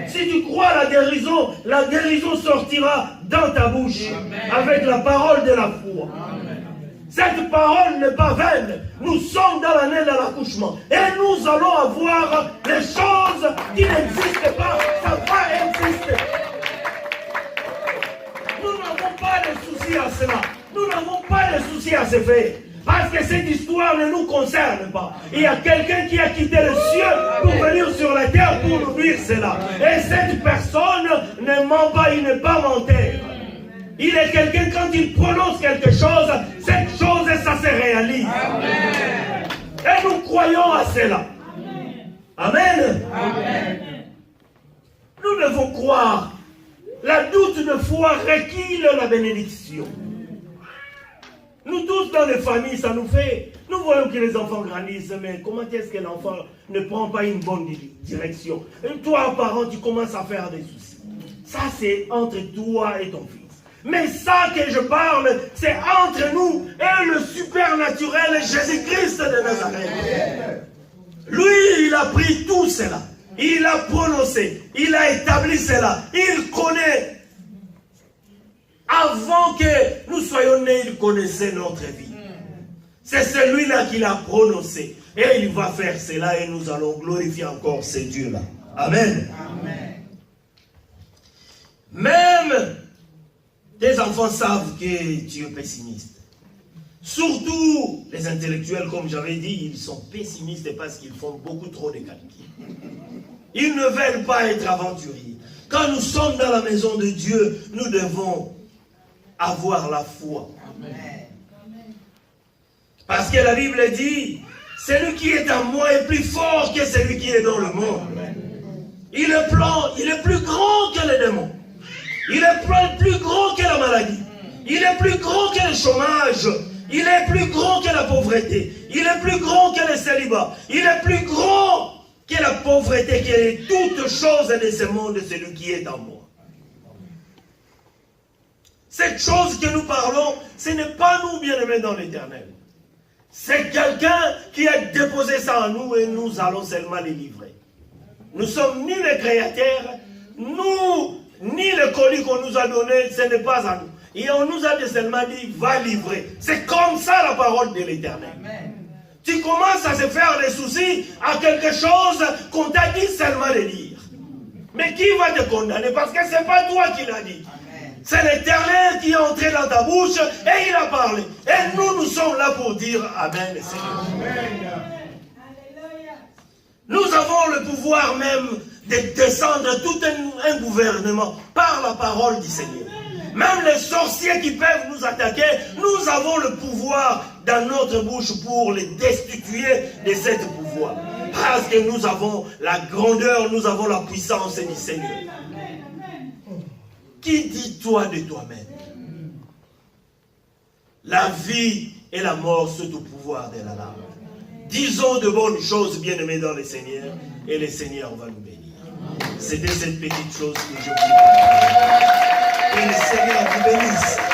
Speaker 2: Si tu crois à la guérison sortira dans ta bouche. Avec la parole de la foi. Cette parole n'est pas vaine. Nous sommes dans l'année de l'accouchement. Et nous allons avoir des choses qui n'existent pas. Ça va exister. Nous n'avons pas de soucis à cela. Nous n'avons pas de soucis à se faire. Parce que cette histoire ne nous concerne pas. Il y a quelqu'un qui a quitté le ciel pour venir sur la terre pour nous dire cela. Et cette personne ne ment pas, il n'est pas menteur. Il est quelqu'un, quand il prononce quelque chose, cette chose, ça se réalise. Amen. Et nous croyons à cela. Amen. Amen. Nous devons croire. La doute de foi requiert la bénédiction. Nous tous dans les familles, ça nous fait. Nous voyons que les enfants grandissent, mais comment est-ce que l'enfant ne prend pas une bonne direction? Et toi, parent, tu commences à faire des soucis. Ça, c'est entre toi et ton fils. Mais ça que je parle, c'est entre nous et le supernaturel Jésus-Christ de Nazareth. Lui, il a pris tout cela. Il a prononcé. Il a établi cela. Il connaît. Avant que nous soyons nés, il connaissait notre vie. C'est celui-là qui l'a prononcé. Et il va faire cela et nous allons glorifier encore ce Dieu-là. Amen. Amen. Même tes enfants savent que tu es pessimiste. Surtout les intellectuels, comme j'avais dit, ils sont pessimistes parce qu'ils font beaucoup trop de calculs. Ils ne veulent pas être aventuriers. Quand nous sommes dans la maison de Dieu, nous devons avoir la foi. Amen. Parce que la Bible dit, celui qui est en moi est plus fort que celui qui est dans le monde. Il est plus grand que les démons. Il est plus grand que la maladie. Il est plus grand que le chômage. Il est plus grand que la pauvreté. Il est plus grand que le célibat. Il est plus grand que la pauvreté, que toutes choses de ce monde, celui qui est en moi. Cette chose que nous parlons, ce n'est pas nous, bien-aimés dans l'Éternel. C'est quelqu'un qui a déposé ça en nous et nous allons seulement les livrer. Nous sommes ni les créateurs, ni le colis qu'on nous a donné, ce n'est pas à nous. Et on nous a seulement dit, va livrer. C'est comme ça la parole de l'Éternel. Tu commences à se faire des soucis à quelque chose qu'on t'a dit seulement de dire. Mais qui va te condamner? Parce que ce n'est pas toi qui l'as dit. C'est l'Éternel qui est entré dans ta bouche et il a parlé. Et nous sommes là pour dire Amen, Seigneur. Amen. Nous avons le pouvoir même de descendre tout un gouvernement par la parole du Seigneur. Même les sorciers qui peuvent nous attaquer, nous avons le pouvoir dans notre bouche pour les destituer de ce pouvoir. Parce que nous avons la grandeur, nous avons la puissance du Seigneur. Qui dit toi de toi-même? La vie et la mort sont au pouvoir de la langue. Disons de bonnes choses, bien-aimés dans le Seigneur, et le Seigneur va nous bénir. C'était cette petite chose que je voulais. Que le Seigneur vous bénisse.